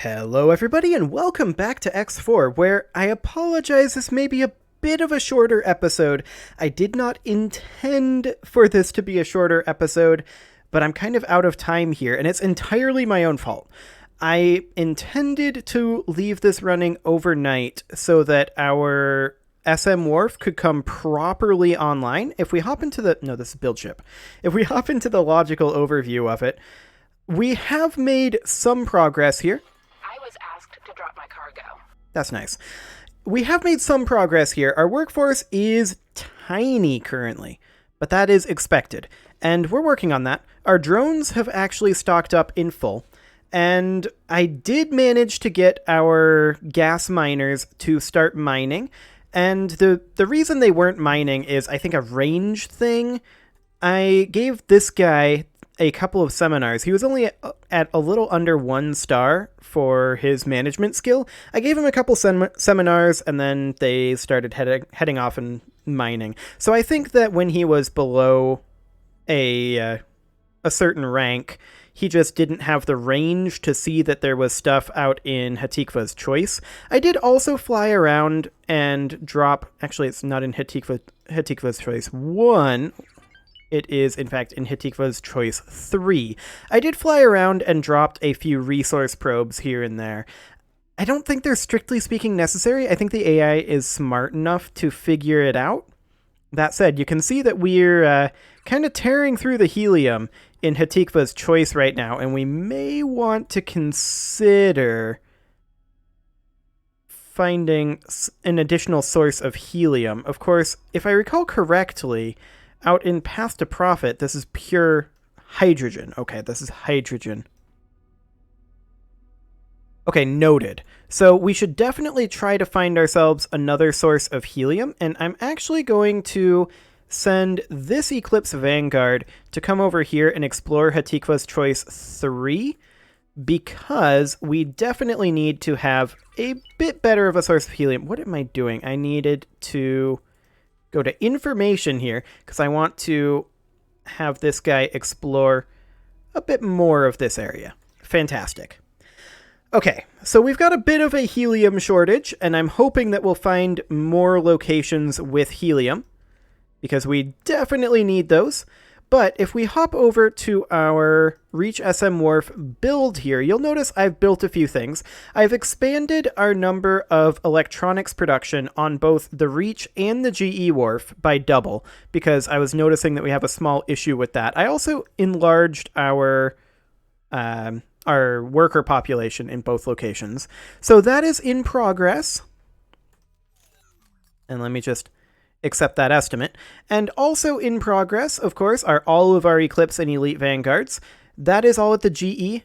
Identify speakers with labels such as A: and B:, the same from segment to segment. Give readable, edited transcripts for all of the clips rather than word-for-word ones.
A: Hello everybody and welcome back to X4, where I apologize, this may be a bit of a shorter episode. I did not intend for this to be a shorter episode, but I'm kind of out of time here, and it's entirely my own fault. I intended to leave this running overnight so that our SM Wharf could come properly online. If we hop into the... No, this is build ship. If we hop into the logical overview of it, we have made some progress here.
B: To drop my cargo.
A: That's nice. We have made some progress here. Our workforce is tiny currently, but that is expected. And we're working on that. Our drones have actually stocked up in full. And I did manage to get our gas miners to start mining. And the reason they weren't mining is, I think, a range thing. I gave this guy a couple of seminars. He was only at a little under 1 star for his management skill. I gave him a couple seminars, and then they started heading off and mining. So I think that when he was below a certain rank, he just didn't have the range to see that there was stuff out in Hatikva's Choice. I did also fly around and drop... Actually, it's not in Hatikva's Choice 1. It is, in fact, in Hatikva's Choice 3. I did fly around and dropped a few resource probes here and there. I don't think they're strictly speaking necessary. I think the AI is smart enough to figure it out. That said, you can see that we're kind of tearing through the helium in Hatikva's Choice right now, and we may want to consider finding an additional source of helium. Of course, if I recall correctly, out in Path to Profit, this is pure hydrogen. Okay, this is hydrogen. Okay, noted. So we should definitely try to find ourselves another source of helium, and I'm actually going to send this Eclipse Vanguard to come over here and explore Hatikva's Choice 3, because we definitely need to have a bit better of a source of helium. What am I doing? I needed to go to information here, because I want to have this guy explore a bit more of this area. Fantastic. Okay, so we've got a bit of a helium shortage, and I'm hoping that we'll find more locations with helium, because we definitely need those. But if we hop over to our Reach SM Wharf build here, you'll notice I've built a few things. I've expanded our number of electronics production on both the Reach and the GE Wharf by double, because I was noticing that we have a small issue with that. I also enlarged our worker population in both locations. So that is in progress. And let me just accept that estimate. And also in progress, of course, are all of our Eclipse and Elite Vanguards. That is all at the GE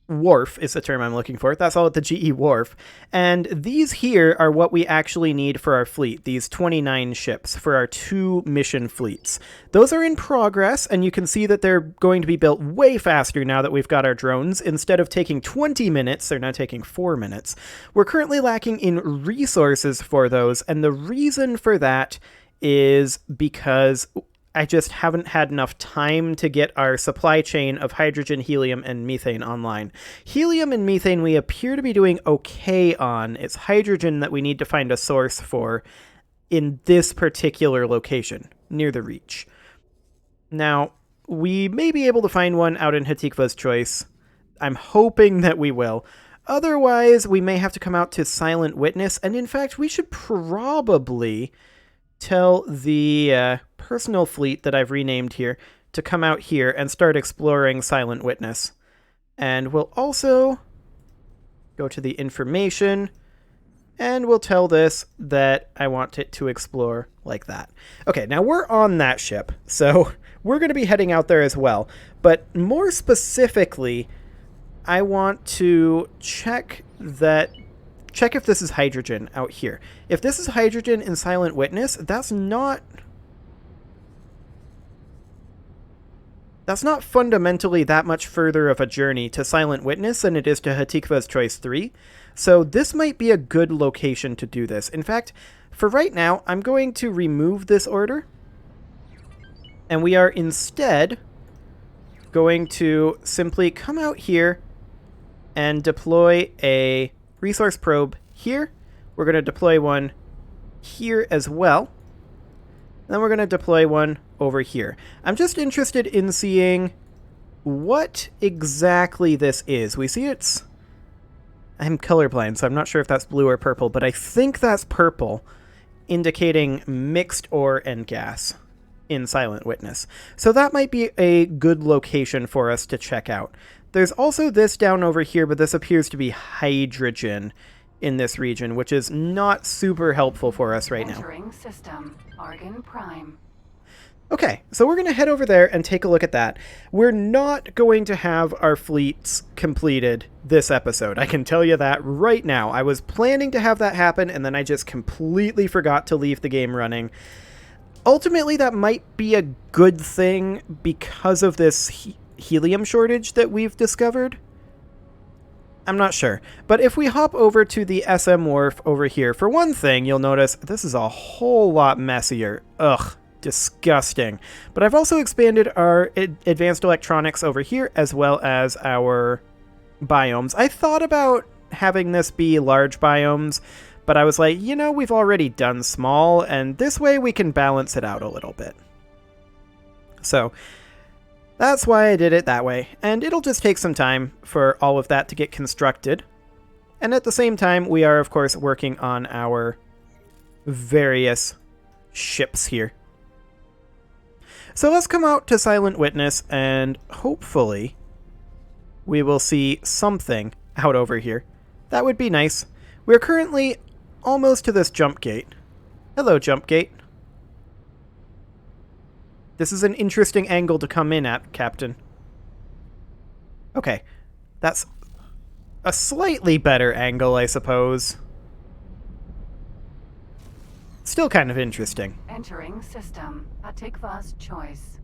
A: Wharf is the term I'm looking for. That's all at the GE Wharf. And these here are what we actually need for our fleet, these 29 ships for our 2 mission fleets. Those are in progress, and you can see that they're going to be built way faster now that we've got our drones. Instead of taking 20 minutes, they're now taking 4 minutes. We're currently lacking in resources for those, and the reason for that is because I just haven't had enough time to get our supply chain of hydrogen, helium, and methane online. Helium and methane we appear to be doing okay on. It's hydrogen that we need to find a source for in this particular location, near the Reach. Now, we may be able to find one out in Hatikva's Choice. I'm hoping that we will. Otherwise, we may have to come out to Silent Witness, and in fact, we should probably tell the personal fleet that I've renamed here to come out here and start exploring Silent Witness. And we'll also go to the information, and we'll tell this that I want it to explore like that. Okay, now we're on that ship, so we're going to be heading out there as well. But more specifically, I want to check if this is hydrogen out here. If this is hydrogen in Silent Witness, that's not fundamentally that much further of a journey to Silent Witness than it is to Hatikva's Choice 3. So this might be a good location to do this. In fact, for right now, I'm going to remove this order. And we are instead going to simply come out here and deploy a resource probe here. We're going to deploy one here as well. Then we're going to deploy one over here. I'm just interested in seeing what exactly this is. We see it's... I'm colorblind, so I'm not sure if that's blue or purple, but I think that's purple, indicating mixed ore and gas in Silent Witness. So that might be a good location for us to check out. There's also this down over here, but this appears to be hydrogen in this region, which is not super helpful for us right now.
B: Entering system. Argon Prime.
A: Okay, so we're going to head over there and take a look at that. We're not going to have our fleets completed this episode. I can tell you that right now. I was planning to have that happen, and then I just completely forgot to leave the game running. Ultimately, that might be a good thing because of this helium shortage that we've discovered. I'm not sure. But if we hop over to the SM Wharf over here, for one thing, you'll notice this is a whole lot messier. Ugh. Disgusting. But I've also expanded our advanced electronics over here, as well as our biomes. I thought about having this be large biomes, but I was like, you know, we've already done small, and this way we can balance it out a little bit. So that's why I did it that way, and it'll just take some time for all of that to get constructed. And at the same time, we are, of course, working on our various ships here. So let's come out to Silent Witness, and hopefully we will see something out over here. That would be nice. We're currently almost to this jump gate. Hello, jump gate. This is an interesting angle to come in at, Captain. Okay, that's a slightly better angle, I suppose. Still kind of interesting.
B: Entering system. Atikva's choice.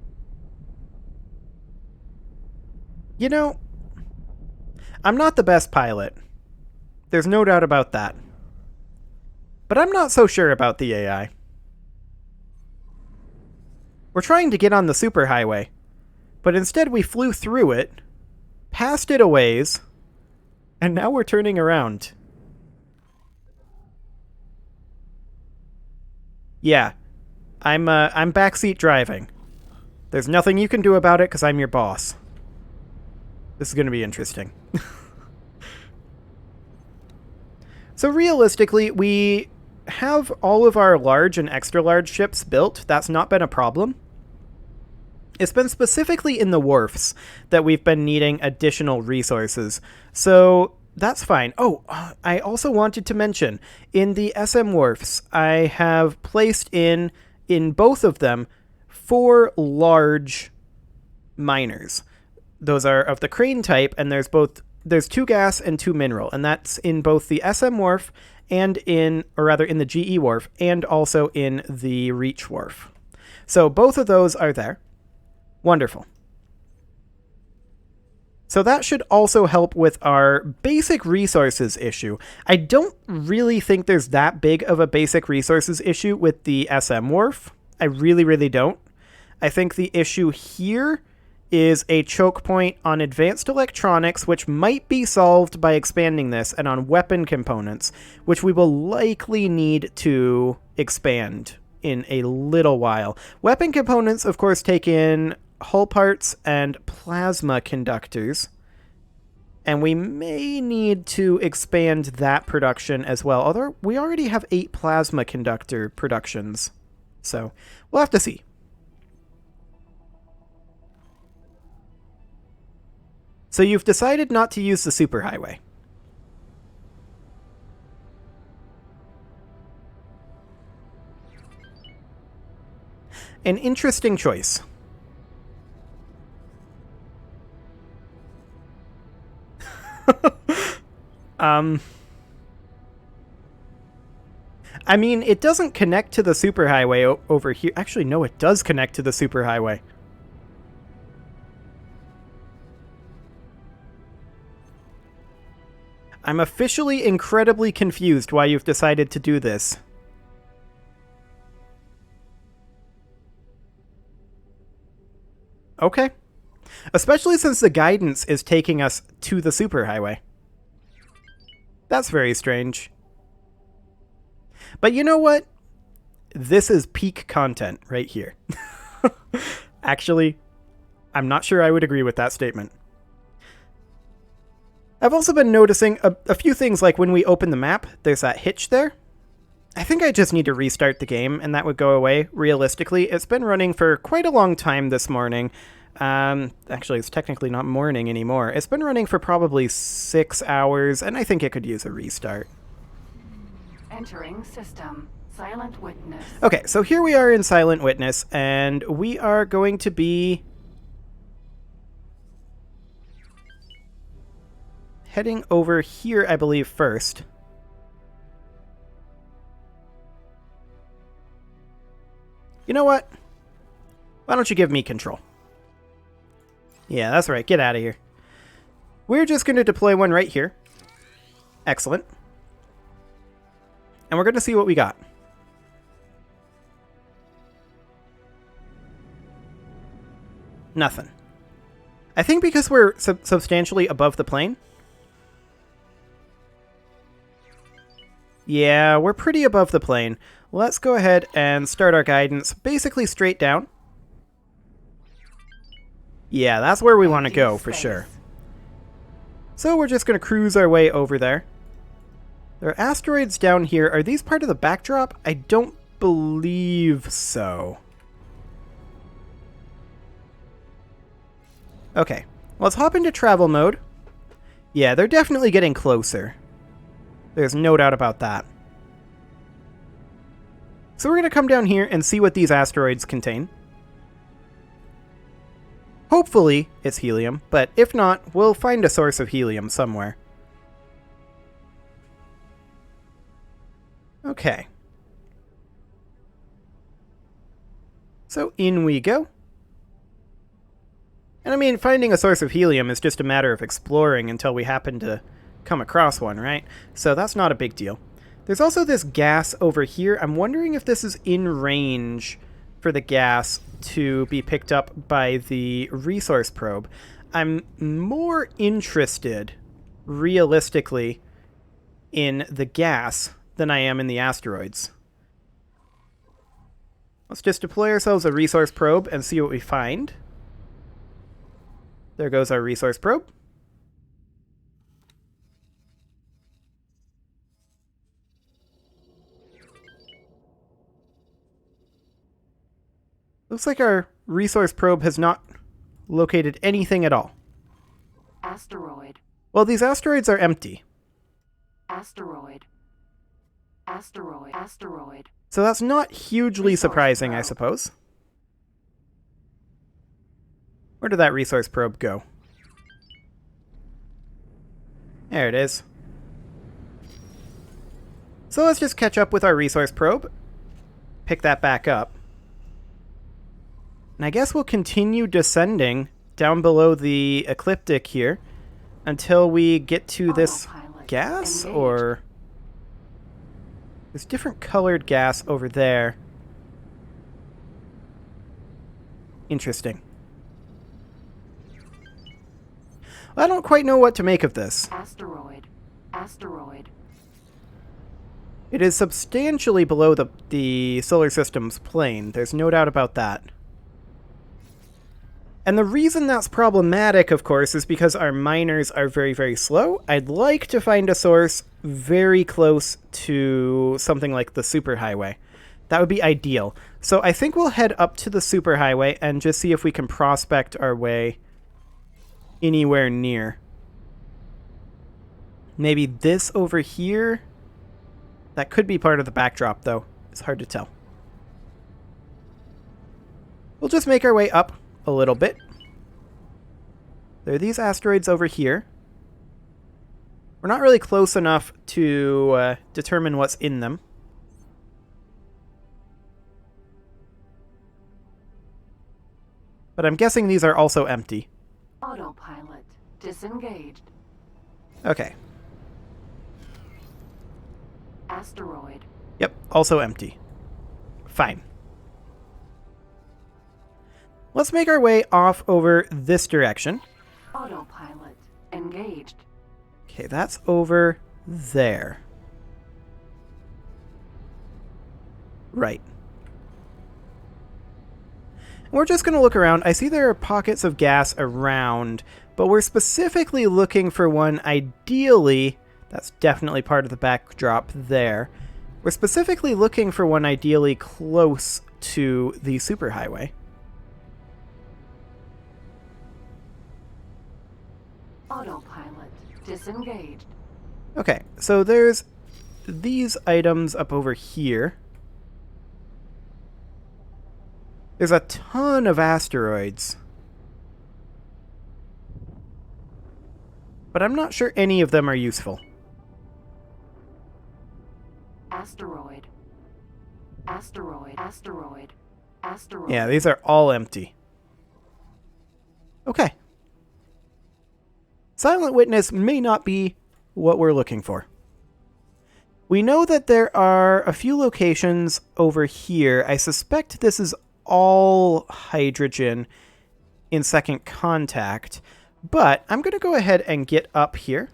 A: You know, I'm not the best pilot. There's no doubt about that. But I'm not so sure about the AI. We're trying to get on the superhighway, but instead we flew through it, passed it a ways, and now we're turning around. Yeah, I'm backseat driving. There's nothing you can do about it because I'm your boss. This is going to be interesting. So realistically, we have all of our large and extra large ships built. That's not been a problem. It's been specifically in the wharfs that we've been needing additional resources. So that's fine. Oh, I also wanted to mention, in the SM Wharfs, I have placed in both of them 4 large miners. Those are of the crane type, and there's 2 gas and 2 mineral, and that's in both the SM Wharf and in the GE Wharf, and also in the Reach Wharf. So both of those are there. Wonderful. So that should also help with our basic resources issue. I don't really think there's that big of a basic resources issue with the SM Wharf. I really, really don't. I think the issue here is a choke point on advanced electronics, which might be solved by expanding this, and on weapon components, which we will likely need to expand in a little while. Weapon components, of course, take in hull parts and plasma conductors, and we may need to expand that production as well, although we already have 8 plasma conductor productions, so we'll have to see. So you've decided not to use the superhighway. An interesting choice. I mean, it doesn't connect to the superhighway over here. Actually, no, it does connect to the superhighway. I'm officially incredibly confused why you've decided to do this. Okay. Especially since the guidance is taking us to the superhighway. That's very strange. But you know what? This is peak content right here. Actually, I'm not sure I would agree with that statement. I've also been noticing a few things, like when we open the map, there's that hitch there. I think I just need to restart the game and that would go away. Realistically, it's been running for quite a long time this morning. Actually, it's technically not morning anymore. It's been running for probably 6 hours, and I think it could use a restart.
B: Entering system. Silent witness.
A: Okay, so here we are in Silent Witness, and we are going to be heading over here, I believe, first. You know what? Why don't you give me control? Yeah, that's right. Get out of here. We're just going to deploy one right here. Excellent. And we're going to see what we got. Nothing. I think because we're substantially above the plane. Yeah, we're pretty above the plane. Let's go ahead and start our guidance basically straight down. Yeah, that's where we want to go for sure. So we're just going to cruise our way over there. There are asteroids down here. Are these part of the backdrop? I don't believe so. Okay, let's hop into travel mode. Yeah, they're definitely getting closer. There's no doubt about that. So we're going to come down here and see what these asteroids contain. Hopefully it's helium, but if not, we'll find a source of helium somewhere. Okay. So in we go. And I mean, finding a source of helium is just a matter of exploring until we happen to come across one, right? So that's not a big deal. There's also this gas over here. I'm wondering if this is in range for the gas to be picked up by the resource probe. I'm more interested, realistically, in the gas than I am in the asteroids. Let's just deploy ourselves a resource probe and see what we find. There goes our resource probe. Looks like our resource probe has not located anything at all.
B: Asteroid.
A: Well, these asteroids are empty.
B: Asteroid. Asteroid. Asteroid.
A: So that's not hugely
B: Resource
A: surprising, I
B: probe.
A: suppose. Where did that resource probe go? There it is. So let's just catch up with our resource probe. Pick that back up. And I guess we'll continue descending down below the ecliptic here until we get to this
B: Autopilot
A: gas,
B: engaged.
A: or there's different colored gas over there. Interesting. Well, I don't quite know what to make of this.
B: Asteroid. Asteroid.
A: It is substantially below the solar system's plane. There's no doubt about that. And the reason that's problematic, of course, is because our miners are very, very slow. I'd like to find a source very close to something like the superhighway. That would be ideal. So I think we'll head up to the superhighway and just see if we can prospect our way anywhere near. Maybe this over here? That could be part of the backdrop, though. It's hard to tell. We'll just make our way up a little bit. There are these asteroids over here. We're not really close enough to determine what's in them. But I'm guessing these are also empty.
B: Autopilot disengaged.
A: Okay.
B: Asteroid.
A: Yep, also empty. Fine. Let's make our way off over this direction.
B: Autopilot engaged.
A: Okay, that's over there. Right. We're just going to look around. I see there are pockets of gas around, but we're specifically looking for one ideally. That's definitely part of the backdrop there. We're specifically looking for one ideally close to the superhighway.
B: Autopilot disengaged.
A: Okay, so there's these items up over here. There's a ton of asteroids. But I'm not sure any of them are useful.
B: Asteroid. Asteroid. Asteroid. Asteroid.
A: Yeah, these are all empty. Okay. Silent Witness may not be what we're looking for. We know that there are a few locations over here. I suspect this is all hydrogen in second contact, but I'm going to go ahead and get up here.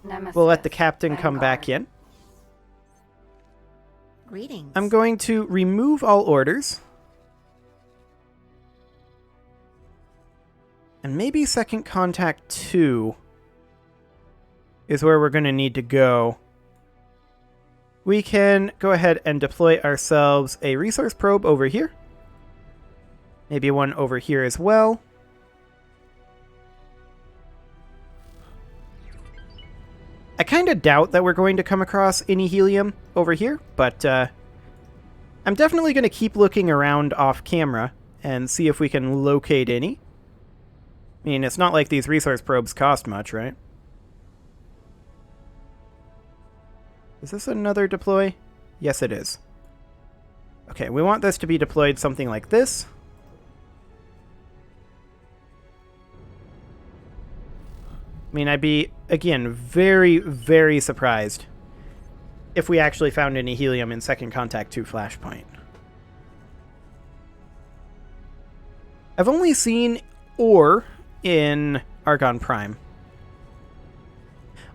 B: Nemesis.
A: We'll let the captain come
B: Vanguard.
A: back in.
C: Greetings.
A: I'm going to remove all orders. And maybe second contact 2 is where we're going to need to go. We can go ahead and deploy ourselves a resource probe over here. Maybe one over here as well. I kind of doubt that we're going to come across any helium over here, but I'm definitely going to keep looking around off camera and see if we can locate any. I mean, it's not like these resource probes cost much, right? Is this another deploy? Yes, it is. Okay, we want this to be deployed something like this. I mean, I'd be, again, very, very surprised if we actually found any helium in second contact 2 flashpoint. I've only seen ore in Argon Prime.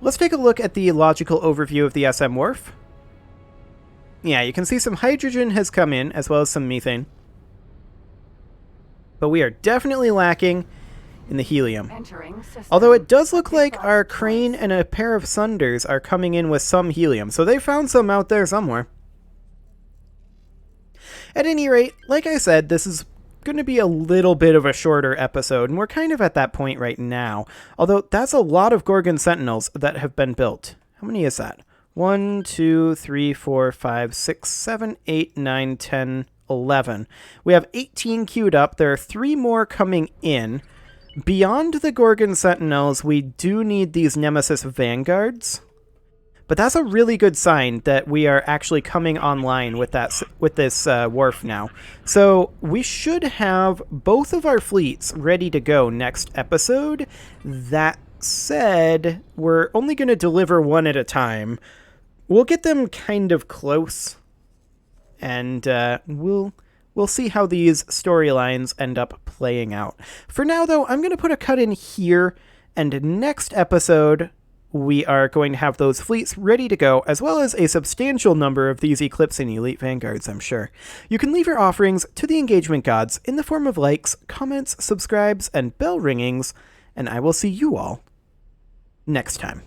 A: Let's take a look at the logical overview of the SM Wharf. Yeah, you can see some hydrogen has come in, as well as some methane. But we are definitely lacking in the helium.
B: Entering system.
A: Although it does look like our crane and a pair of Sunders are coming in with some helium, so they found some out there somewhere. At any rate, like I said, this is going to be a little bit of a shorter episode, and we're kind of at that point right now. Although that's a lot of Gorgon Sentinels that have been built. How many is that? 1, 2, 3, 4, 5, 6, 7, 8, 9, 10, 11. We have 18 queued up. There are 3 more coming in. Beyond the Gorgon Sentinels, we do need these Nemesis Vanguards. But that's a really good sign that we are actually coming online with this wharf now. So we should have both of our fleets ready to go next episode. That said, we're only going to deliver one at a time. We'll get them kind of close, and we'll see how these storylines end up playing out. For now, though, I'm going to put a cut in here, and next episode we are going to have those fleets ready to go, as well as a substantial number of these Eclipse and Elite Vanguards, I'm sure. You can leave your offerings to the engagement gods in the form of likes, comments, subscribes, and bell ringings, and I will see you all next time.